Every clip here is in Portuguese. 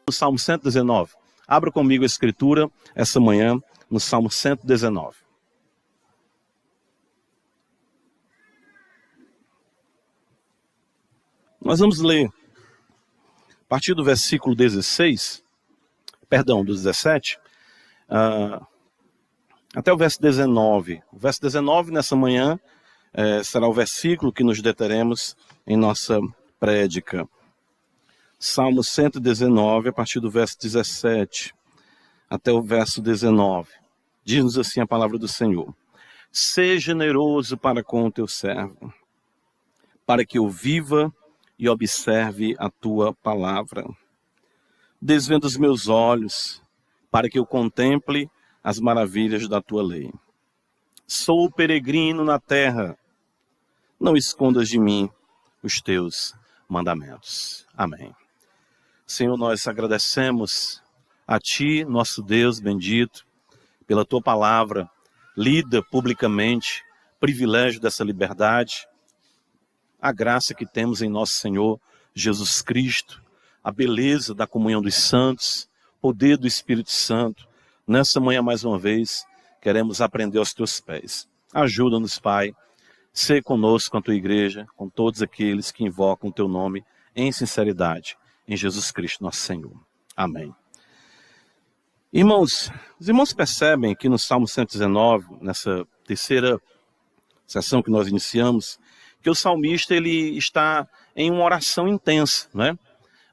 no Salmo 119. Abra comigo a escritura essa manhã no Salmo 119. Nós vamos ler a partir do versículo 17, até o verso 19. O verso 19 nessa manhã será o versículo que nos deteremos em nossa prédica. Salmo 119, a partir do verso 17 até o verso 19. Diz-nos assim a palavra do Senhor: Seja generoso para com o teu servo, para que eu viva e observe a tua palavra. Desvenda os meus olhos, para que eu contemple as maravilhas da tua lei. Sou peregrino na terra, não escondas de mim os teus mandamentos. Amém. Senhor, nós agradecemos a Ti, nosso Deus bendito, pela Tua palavra, lida publicamente, privilégio dessa liberdade, a graça que temos em nosso Senhor Jesus Cristo, a beleza da comunhão dos santos, poder do Espírito Santo. Nessa manhã, mais uma vez, queremos aprender aos Teus pés. Ajuda-nos, Pai, ser conosco com a Tua igreja, com todos aqueles que invocam o Teu nome em sinceridade, em Jesus Cristo, nosso Senhor. Amém. Irmãos, os irmãos percebem que no Salmo 119, nessa terceira sessão que nós iniciamos, que o salmista ele está em uma oração intensa, né?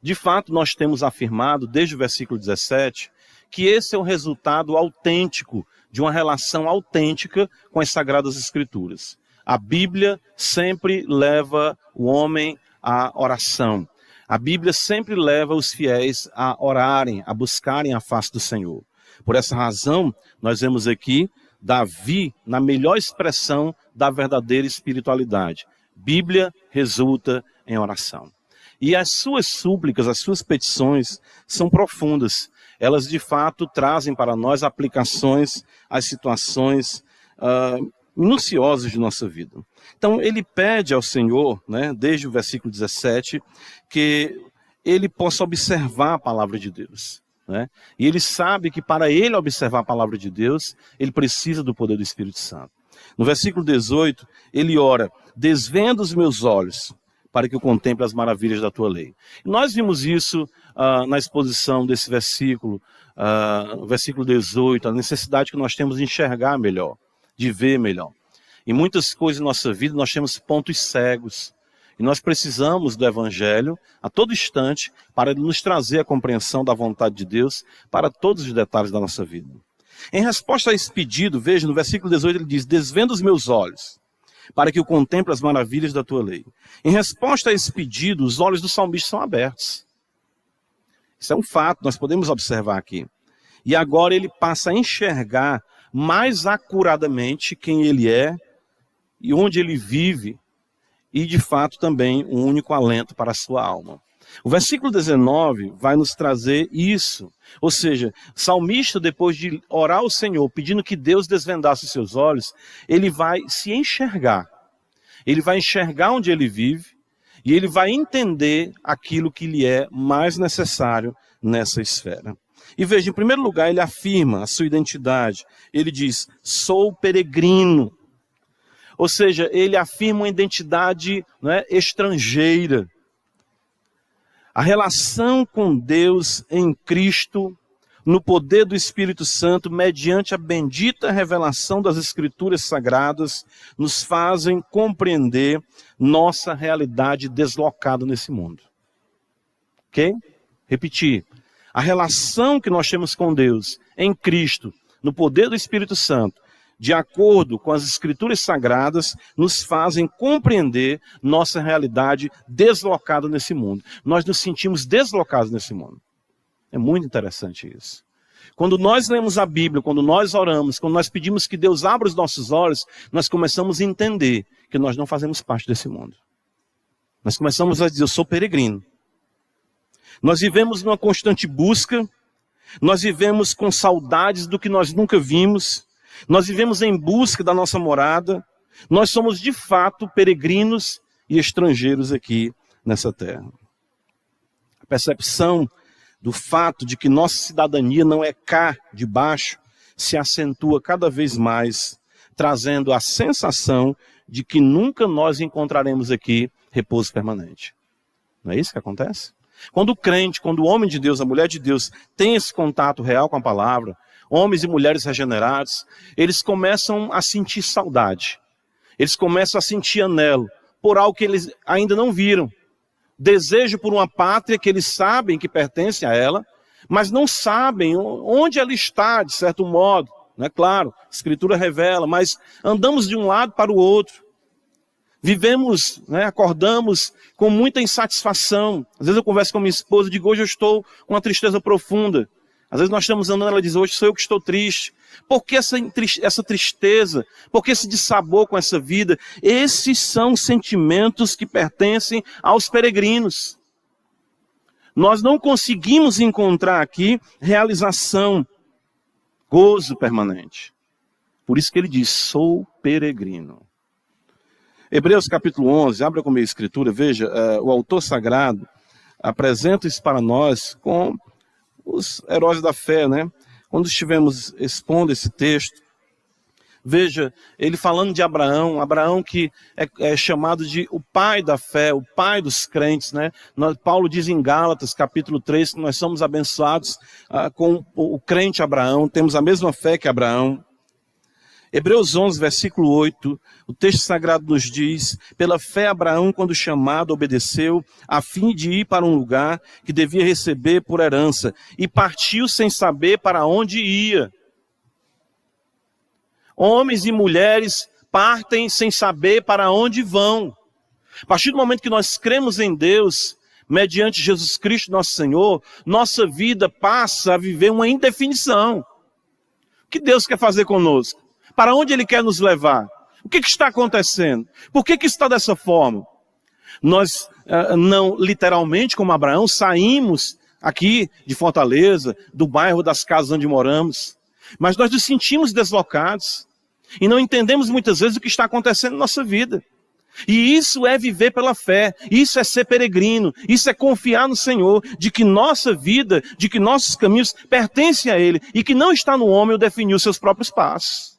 De fato, nós temos afirmado, desde o versículo 17, que esse é o resultado autêntico de uma relação autêntica com as Sagradas Escrituras. A Bíblia sempre leva o homem à oração. A Bíblia sempre leva os fiéis a orarem, a buscarem a face do Senhor. Por essa razão, nós vemos aqui Davi na melhor expressão da verdadeira espiritualidade. Bíblia resulta em oração. E as suas súplicas, as suas petições são profundas. Elas de fato trazem para nós aplicações às situações minuciosas de nossa vida. Então ele pede ao Senhor, né, desde o versículo 17, que ele possa observar a palavra de Deus, né? E ele sabe que para ele observar a palavra de Deus, ele precisa do poder do Espírito Santo. No versículo 18, ele ora: desvenda os meus olhos, para que eu contemple as maravilhas da tua lei. E nós vimos isso na exposição desse versículo, no versículo 18, a necessidade que nós temos de enxergar melhor, de ver melhor. Em muitas coisas em nossa vida nós temos pontos cegos. E nós precisamos do Evangelho a todo instante para nos trazer a compreensão da vontade de Deus para todos os detalhes da nossa vida. Em resposta a esse pedido, veja, no versículo 18 ele diz: desvenda os meus olhos, para que eu contemple as maravilhas da tua lei. Em resposta a esse pedido, os olhos do salmista são abertos. Isso é um fato, nós podemos observar aqui. E agora ele passa a enxergar mais acuradamente quem ele é e onde ele vive, e de fato também um único alento para a sua alma. O versículo 19 vai nos trazer isso. Ou seja, o salmista, depois de orar ao Senhor, pedindo que Deus desvendasse os seus olhos, ele vai se enxergar. Ele vai enxergar onde ele vive e ele vai entender aquilo que lhe é mais necessário nessa esfera. E veja, em primeiro lugar, ele afirma a sua identidade. Ele diz: sou peregrino. Ou seja, ele afirma uma identidade, né, estrangeira. A relação com Deus em Cristo, no poder do Espírito Santo, mediante a bendita revelação das Escrituras Sagradas, nos fazem compreender nossa realidade deslocada nesse mundo. Ok? Repetir. A relação que nós temos com Deus em Cristo, no poder do Espírito Santo, de acordo com as Escrituras Sagradas, nos fazem compreender nossa realidade deslocada nesse mundo. Nós nos sentimos deslocados nesse mundo. É muito interessante isso. Quando nós lemos a Bíblia, quando nós oramos, quando nós pedimos que Deus abra os nossos olhos, nós começamos a entender que nós não fazemos parte desse mundo. Nós começamos a dizer: eu sou peregrino. Nós vivemos numa constante busca, nós vivemos com saudades do que nós nunca vimos, nós vivemos em busca da nossa morada, nós somos de fato peregrinos e estrangeiros aqui nessa terra. A percepção do fato de que nossa cidadania não é cá de baixo, se acentua cada vez mais, trazendo a sensação de que nunca nós encontraremos aqui repouso permanente. Não é isso que acontece? Quando o crente, quando o homem de Deus, a mulher de Deus, tem esse contato real com a palavra, homens e mulheres regenerados, eles começam a sentir saudade. Eles começam a sentir anelo por algo que eles ainda não viram. Desejo por uma pátria que eles sabem que pertence a ela, mas não sabem onde ela está, de certo modo. Não é claro, a Escritura revela, mas andamos de um lado para o outro. Vivemos, acordamos com muita insatisfação. Às vezes eu converso com minha esposa e digo, hoje eu estou com uma tristeza profunda. Às vezes nós estamos andando, ela diz, hoje sou eu que estou triste. Por que essa tristeza? Por que esse dissabor com essa vida? Esses são sentimentos que pertencem aos peregrinos. Nós não conseguimos encontrar aqui realização, gozo permanente. Por isso que ele diz, sou peregrino. Hebreus capítulo 11, abra comigo a escritura, veja, o autor sagrado apresenta isso para nós com os heróis da fé, né? Quando estivemos expondo esse texto, veja, ele falando de Abraão, Abraão que é chamado de o pai da fé, o pai dos crentes, né? Paulo diz em Gálatas, capítulo 3, que nós somos abençoados com o crente Abraão, temos a mesma fé que Abraão. Hebreus 11, versículo 8, o texto sagrado nos diz, pela fé Abraão, quando chamado, obedeceu, a fim de ir para um lugar que devia receber por herança, e partiu sem saber para onde ia. Homens e mulheres partem sem saber para onde vão. A partir do momento que nós cremos em Deus, mediante Jesus Cristo nosso Senhor, nossa vida passa a viver uma indefinição. O que Deus quer fazer conosco? Para onde Ele quer nos levar? O que está acontecendo? Por que está dessa forma? Nós não literalmente, como Abraão, saímos aqui de Fortaleza, do bairro das casas onde moramos, mas nós nos sentimos deslocados e não entendemos muitas vezes o que está acontecendo na nossa vida. E isso é viver pela fé, isso é ser peregrino, isso é confiar no Senhor, de que nossa vida, de que nossos caminhos pertencem a Ele e que não está no homem o definir os seus próprios passos.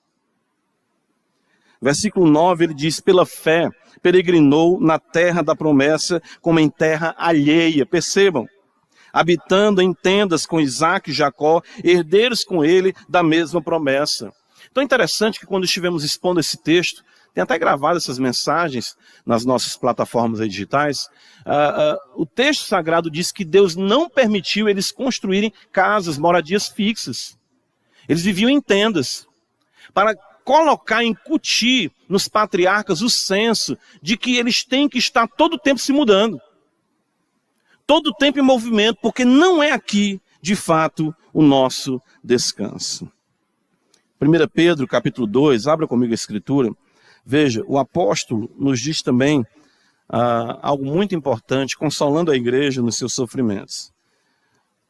Versículo 9, ele diz, pela fé, peregrinou na terra da promessa, como em terra alheia. Percebam, habitando em tendas com Isaac e Jacó, herdeiros com ele da mesma promessa. Então é interessante que quando estivemos expondo esse texto, tem até gravado essas mensagens nas nossas plataformas aí digitais, o texto sagrado diz que Deus não permitiu eles construírem casas, moradias fixas. Eles viviam em tendas, para colocar, incutir nos patriarcas o senso de que eles têm que estar todo o tempo se mudando. Todo o tempo em movimento, porque não é aqui, de fato, o nosso descanso. 1 Pedro, capítulo 2, abra comigo a escritura. Veja, o apóstolo nos diz também algo muito importante, consolando a igreja nos seus sofrimentos.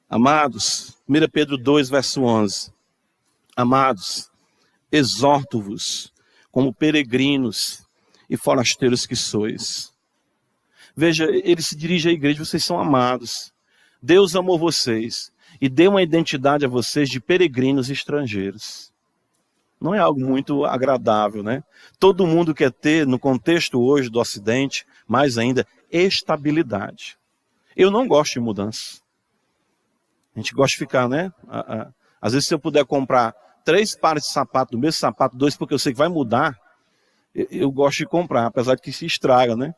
Amados, 1 Pedro 2, verso 11. Amados, exorto-vos como peregrinos e forasteiros que sois. Veja, ele se dirige à igreja, vocês são amados. Deus amou vocês e deu uma identidade a vocês de peregrinos e estrangeiros. Não é algo muito agradável, né? Todo mundo quer ter, no contexto hoje do Ocidente, mais ainda, estabilidade. Eu não gosto de mudança. A gente gosta de ficar, né? Às vezes, se eu puder comprar 3 pares de sapato, do mesmo sapato, 2, porque eu sei que vai mudar, eu gosto de comprar, apesar de que se estraga, né?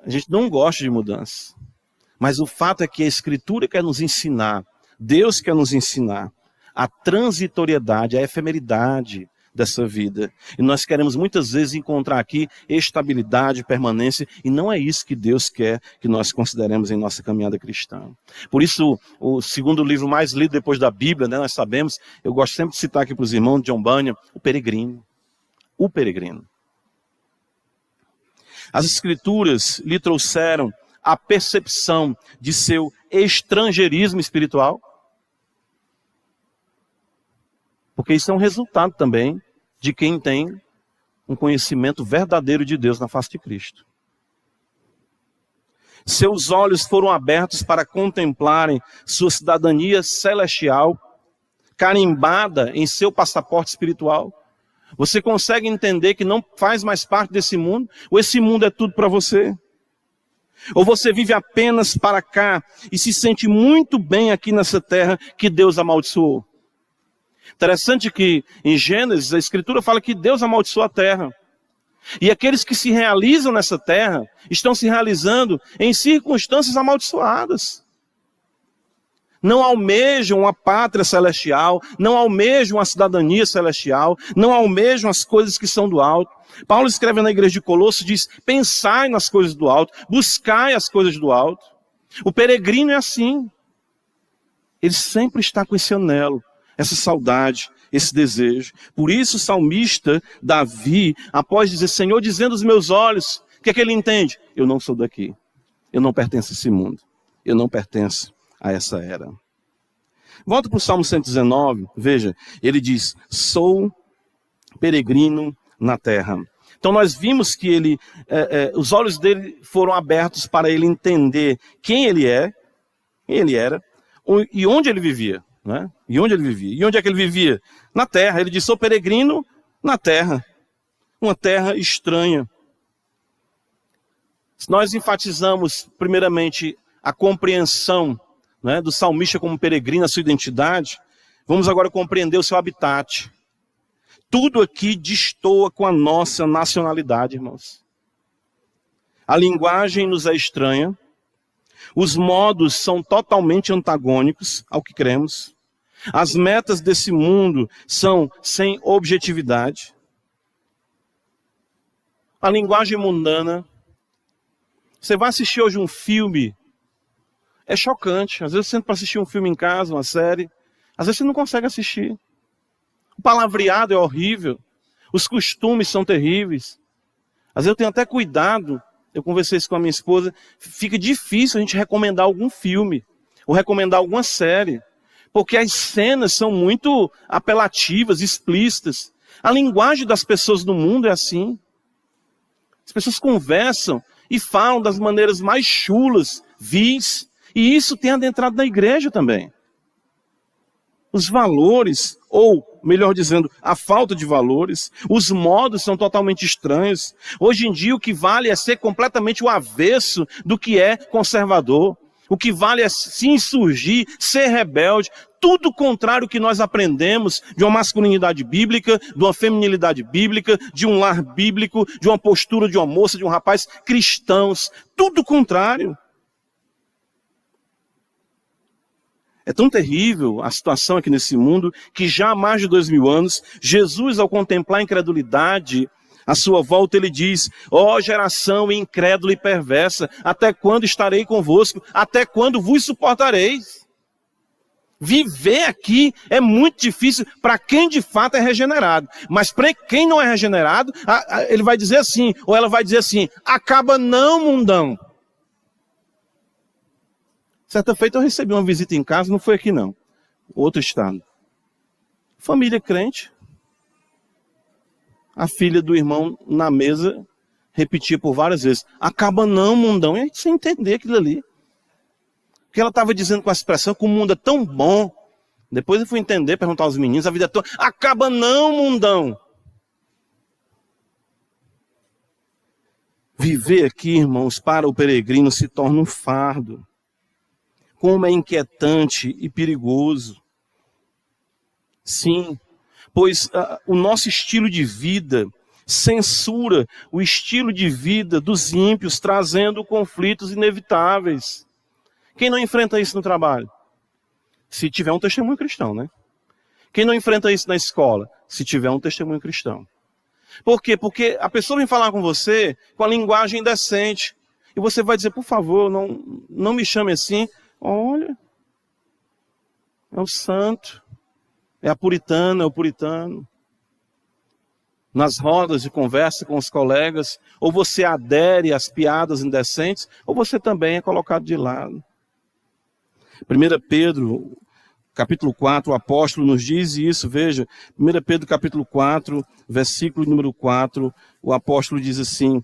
A gente não gosta de mudança. Mas o fato é que a Escritura quer nos ensinar, Deus quer nos ensinar a transitoriedade, a efemeridade dessa vida. E nós queremos muitas vezes encontrar aqui estabilidade, permanência, e não é isso que Deus quer que nós consideremos em nossa caminhada cristã. Por isso, o segundo livro mais lido depois da Bíblia, né, nós sabemos, eu gosto sempre de citar aqui para os irmãos, John Bunyan, o peregrino. O peregrino. As Escrituras lhe trouxeram a percepção de seu estrangeirismo espiritual, porque isso é um resultado também de quem tem um conhecimento verdadeiro de Deus na face de Cristo. Seus olhos foram abertos para contemplarem sua cidadania celestial, carimbada em seu passaporte espiritual. Você consegue entender que não faz mais parte desse mundo? Ou esse mundo é tudo para você? Ou você vive apenas para cá e se sente muito bem aqui nessa terra que Deus amaldiçoou? Interessante que em Gênesis a Escritura fala que Deus amaldiçoou a terra. E aqueles que se realizam nessa terra estão se realizando em circunstâncias amaldiçoadas. Não almejam a pátria celestial, não almejam a cidadania celestial, não almejam as coisas que são do alto. Paulo escreve na igreja de Colossos, diz, pensai nas coisas do alto, buscai as coisas do alto. O peregrino é assim. Ele sempre está com esse anelo, essa saudade, esse desejo. Por isso o salmista Davi, após dizer, Senhor, dizendo os meus olhos, o que é que ele entende? Eu não sou daqui, eu não pertenço a esse mundo, eu não pertenço a essa era. Volta para o Salmo 119, veja, ele diz, sou peregrino na terra. Então nós vimos que os olhos dele foram abertos para ele entender quem ele era e onde ele vivia. Né? E onde ele vivia? E onde é que ele vivia? Na terra. Ele disse, sou peregrino na terra. Uma terra estranha. Nós enfatizamos primeiramente a compreensão, né, do salmista como peregrino, a sua identidade. Vamos agora compreender o seu habitat. Tudo aqui destoa com a nossa nacionalidade, irmãos. A linguagem nos é estranha. Os modos são totalmente antagônicos ao que cremos. As metas desse mundo são sem objetividade. A linguagem mundana. Você vai assistir hoje um filme, é chocante. Às vezes você senta para assistir um filme em casa, uma série. Às vezes você não consegue assistir. O palavreado é horrível. Os costumes são terríveis. Às vezes eu tenho até cuidado. Eu conversei isso com a minha esposa. Fica difícil a gente recomendar algum filme. Ou recomendar alguma série. Porque as cenas são muito apelativas, explícitas. A linguagem das pessoas no mundo é assim. As pessoas conversam e falam das maneiras mais chulas, vis. E isso tem adentrado na igreja também. Os valores, ou melhor dizendo, a falta de valores, os modos são totalmente estranhos. Hoje em dia o que vale é ser completamente o avesso do que é conservador. O que vale é se insurgir, ser rebelde. Tudo contrário ao que nós aprendemos de uma masculinidade bíblica, de uma feminilidade bíblica, de um lar bíblico, de uma postura de uma moça, de um rapaz, cristãos. Tudo contrário. É tão terrível a situação aqui nesse mundo que já há mais de 2000 anos, Jesus, ao contemplar a incredulidade à sua volta, ele diz, ó geração incrédula e perversa, até quando estarei convosco? Até quando vos suportareis? Viver aqui é muito difícil para quem de fato é regenerado. Mas para quem não é regenerado, ele vai dizer assim, ou ela vai dizer assim, acaba não, mundão. Certa feita eu recebi uma visita em casa, não foi aqui não, outro estado. Família crente, a filha do irmão na mesa repetia por várias vezes, acaba não, mundão, e a gente sem entender aquilo ali. Porque ela estava dizendo com a expressão que o mundo é tão bom. Depois eu fui entender, perguntar aos meninos, a vida é tão... Acaba não, mundão. Viver aqui, irmãos, para o peregrino se torna um fardo. Como é inquietante e perigoso. Sim, pois o nosso estilo de vida censura o estilo de vida dos ímpios, trazendo conflitos inevitáveis. Quem não enfrenta isso no trabalho? Se tiver um testemunho cristão, né? Quem não enfrenta isso na escola? Se tiver um testemunho cristão. Por quê? Porque a pessoa vem falar com você com a linguagem decente. E você vai dizer, por favor, não me chame assim. Olha, é o santo, é a puritana, é o puritano. Nas rodas de conversa com os colegas, ou você adere às piadas indecentes, ou você também é colocado de lado. 1 Pedro, capítulo 4, o apóstolo nos diz isso, veja, 1 Pedro capítulo 4, versículo número 4, o apóstolo diz assim,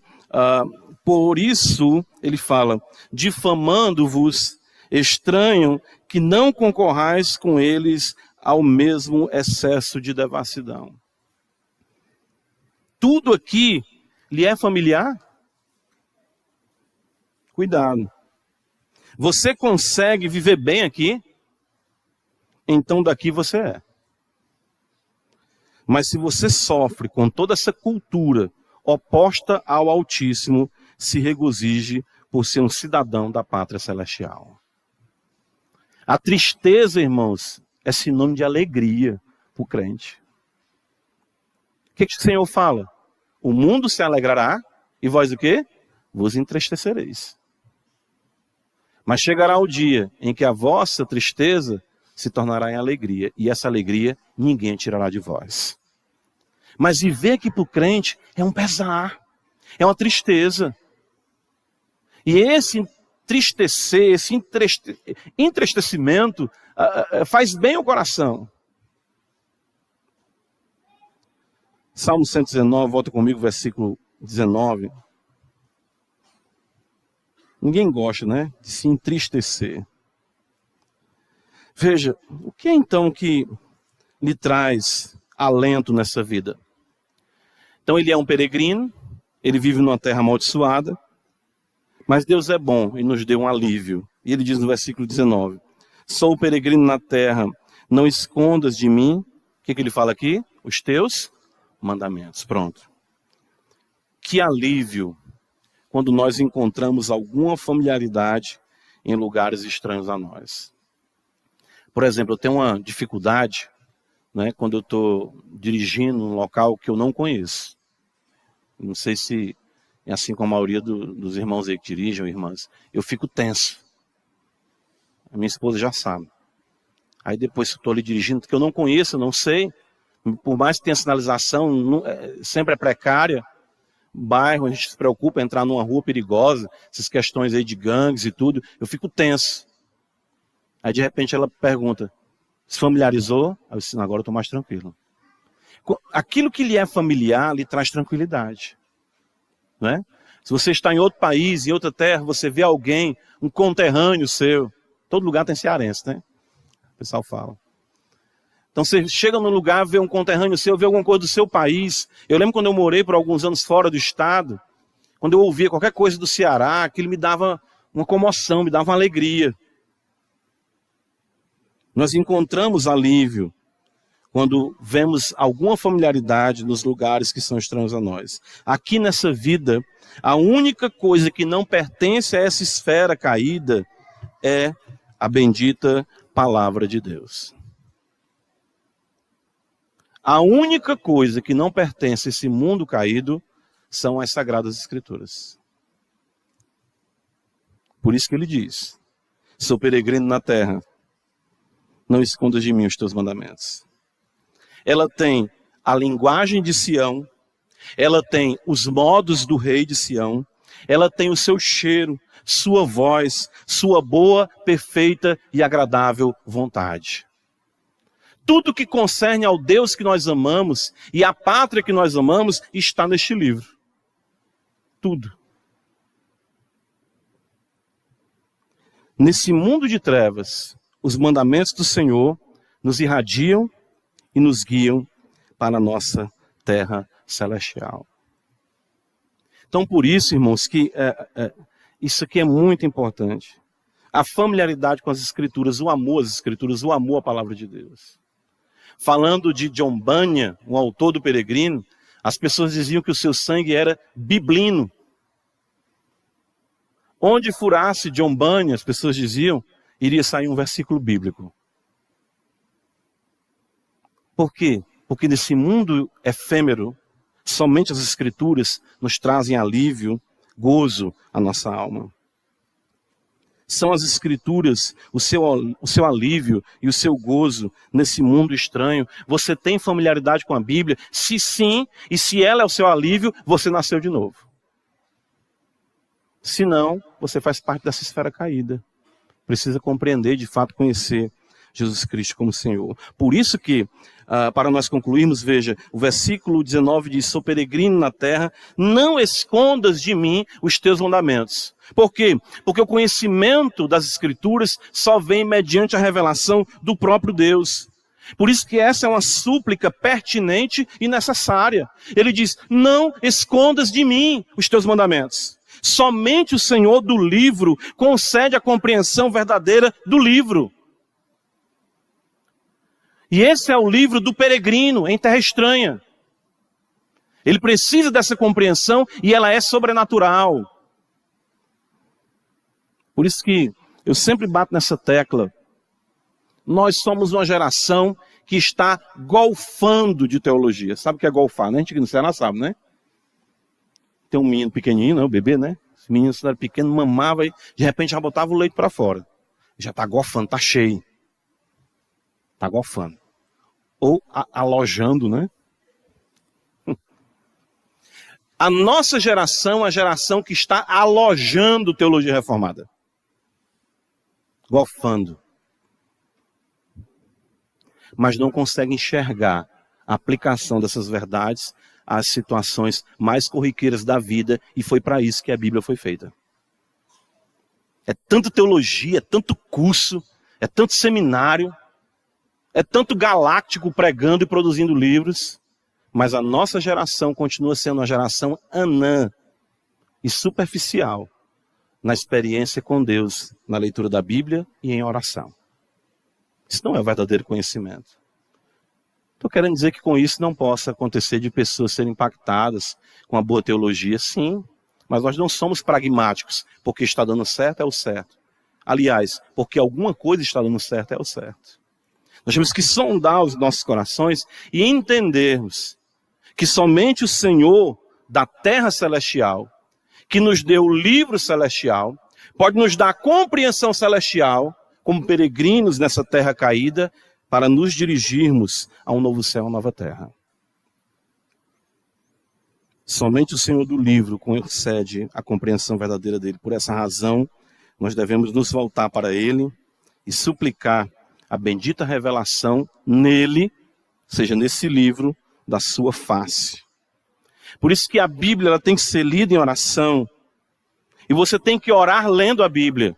Por isso, ele fala, difamando-vos, estranho que não concorrais com eles ao mesmo excesso de devassidão. Tudo aqui lhe é familiar? Cuidado. Você consegue viver bem aqui? Então daqui você é. Mas se você sofre com toda essa cultura oposta ao Altíssimo, se regozije por ser um cidadão da pátria celestial. A tristeza, irmãos, é sinônimo de alegria para o crente. O que o Senhor fala? O mundo se alegrará e vós o quê? Vos entristecereis. Mas chegará o dia em que a vossa tristeza se tornará em alegria. E essa alegria ninguém tirará de vós. Mas viver aqui para o crente é um pesar. É uma tristeza. E esse entristecer, esse entristecimento faz bem ao coração. Salmo 119, volta comigo, versículo 19. Ninguém gosta, né, de se entristecer. Veja, o que é então que lhe traz alento nessa vida? Então ele é um peregrino, ele vive numa terra amaldiçoada, mas Deus é bom e nos deu um alívio. E ele diz no versículo 19, sou peregrino na terra, não escondas de mim, o que ele fala aqui? Os teus mandamentos. Pronto. Que alívio quando nós encontramos alguma familiaridade em lugares estranhos a nós. Por exemplo, eu tenho uma dificuldade, né, quando eu estou dirigindo num local que eu não conheço. Não sei se é assim como a maioria dos irmãos aí que dirigem, ou irmãs. Eu fico tenso. A minha esposa já sabe. Aí depois que eu estou ali dirigindo, que eu não conheço, eu não sei, por mais que tenha sinalização, sempre é precária. Bairro, a gente se preocupa em entrar numa rua perigosa, essas questões aí de gangues e tudo, eu fico tenso. Aí de repente ela pergunta, se familiarizou? Aí eu disse, agora eu estou mais tranquilo. Aquilo que lhe é familiar, lhe traz tranquilidade. Não é? Se você está em outro país, em outra terra, você vê alguém, um conterrâneo seu, todo lugar tem cearense, né? O pessoal fala. Então você chega num lugar, vê um conterrâneo seu, vê alguma coisa do seu país. Eu lembro quando eu morei por alguns anos fora do estado, quando eu ouvia qualquer coisa do Ceará, aquilo me dava uma comoção, me dava uma alegria. Nós encontramos alívio quando vemos alguma familiaridade nos lugares que são estranhos a nós. Aqui nessa vida, a única coisa que não pertence a essa esfera caída é a bendita palavra de Deus. A única coisa que não pertence a esse mundo caído são as Sagradas Escrituras. Por isso que ele diz, sou peregrino na terra, não escondas de mim os teus mandamentos. Ela tem a linguagem de Sião, ela tem os modos do rei de Sião, ela tem o seu cheiro, sua voz, sua boa, perfeita e agradável vontade. Tudo que concerne ao Deus que nós amamos e à pátria que nós amamos está neste livro. Tudo. Nesse mundo de trevas, os mandamentos do Senhor nos irradiam e nos guiam para a nossa terra celestial. Então, por isso, irmãos, que isso aqui é muito importante. A familiaridade com as Escrituras, o amor às Escrituras, o amor à palavra de Deus. Falando de John Bunyan, o autor do Peregrino, as pessoas diziam que o seu sangue era biblino. Onde furasse John Bunyan, as pessoas diziam, iria sair um versículo bíblico. Por quê? Porque nesse mundo efêmero, somente as Escrituras nos trazem alívio, gozo à nossa alma. São as Escrituras o seu alívio e o seu gozo nesse mundo estranho. Você tem familiaridade com a Bíblia? Se sim, e se ela é o seu alívio, você nasceu de novo. Se não, você faz parte dessa esfera caída. Precisa compreender, de fato, conhecer Jesus Cristo como Senhor. Por isso que, para nós concluirmos, veja, o versículo 19 diz: sou peregrino na terra, não escondas de mim os teus mandamentos. Por quê? Porque o conhecimento das Escrituras só vem mediante a revelação do próprio Deus. Por isso que essa é uma súplica pertinente e necessária. Ele diz: não escondas de mim os teus mandamentos. Somente o Senhor do livro concede a compreensão verdadeira do livro. E esse é o livro do peregrino em terra estranha. Ele precisa dessa compreensão e ela é sobrenatural. Por isso que eu sempre bato nessa tecla. Nós somos uma geração que está golfando de teologia. Sabe o que é golfar, né? A gente aqui no Ceará sabe, né? Tem um menino pequenininho, né? O bebê, né? Esse menino, quando era pequeno, mamava e de repente já botava o leite para fora. Já está golfando, está cheio. Está golfando. Ou alojando, né? A nossa geração é a geração que está alojando teologia reformada. Golfando. Mas não consegue enxergar a aplicação dessas verdades às situações mais corriqueiras da vida, e foi para isso que a Bíblia foi feita. É tanta teologia, é tanto curso, é tanto seminário, é tanto galáctico pregando e produzindo livros, mas a nossa geração continua sendo uma geração anã e superficial na experiência com Deus, na leitura da Bíblia e em oração. Isso não é o verdadeiro conhecimento. Estou querendo dizer que com isso não possa acontecer de pessoas serem impactadas com a boa teologia, sim. Mas nós não somos pragmáticos, porque está dando certo é o certo. Aliás, porque alguma coisa está dando certo é o certo. Nós temos que sondar os nossos corações e entendermos que somente o Senhor da terra celestial, que nos deu o livro celestial, pode nos dar a compreensão celestial, como peregrinos nessa terra caída, para nos dirigirmos a um novo céu, uma nova terra. Somente o Senhor do livro concede a compreensão verdadeira dele. Por essa razão, nós devemos nos voltar para ele e suplicar a bendita revelação nele, seja nesse livro, da sua face. Por isso que a Bíblia ela tem que ser lida em oração. E você tem que orar lendo a Bíblia.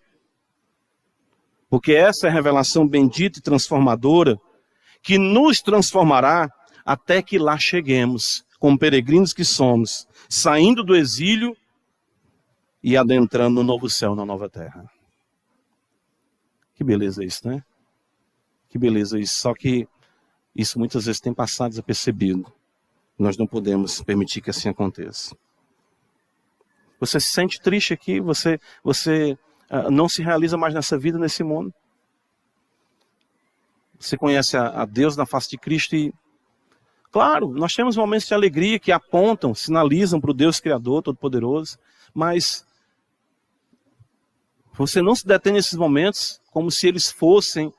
Porque essa é a revelação bendita e transformadora que nos transformará até que lá cheguemos, como peregrinos que somos, saindo do exílio e adentrando no novo céu, na nova terra. Que beleza isso, né? Que beleza isso. Só que isso muitas vezes tem passado desapercebido. Nós não podemos permitir que assim aconteça. Você se sente triste aqui, você não se realiza mais nessa vida, nesse mundo. Você conhece a Deus na face de Cristo e, claro, nós temos momentos de alegria que apontam, sinalizam para o Deus Criador, Todo-Poderoso, mas você não se detém nesses momentos como se eles fossem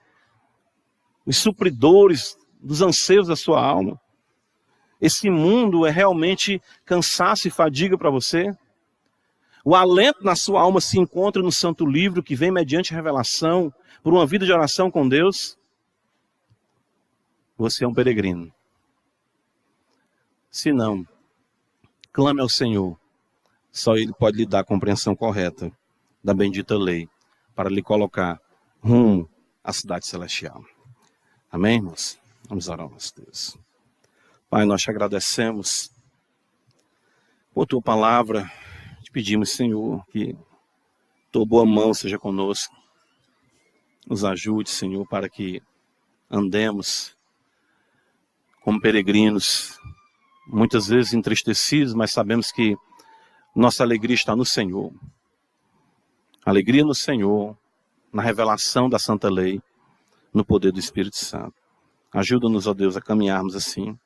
os supridores dos anseios da sua alma. Esse mundo é realmente cansaço e fadiga para você? O alento na sua alma se encontra no Santo Livro que vem mediante revelação por uma vida de oração com Deus? Você é um peregrino. Se não, clame ao Senhor. Só Ele pode lhe dar a compreensão correta da bendita lei para lhe colocar rumo à cidade celestial. Amém, irmãos? Vamos orar ao nosso Deus. Pai, nós te agradecemos por tua palavra. Te pedimos, Senhor, que tua boa mão seja conosco. Nos ajude, Senhor, para que andemos como peregrinos, muitas vezes entristecidos, mas sabemos que nossa alegria está no Senhor. Alegria no Senhor, na revelação da Santa Lei, no poder do Espírito Santo. Ajuda-nos, ó Deus, a caminharmos assim,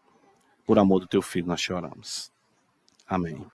por amor do teu Filho, nós te oramos. Amém.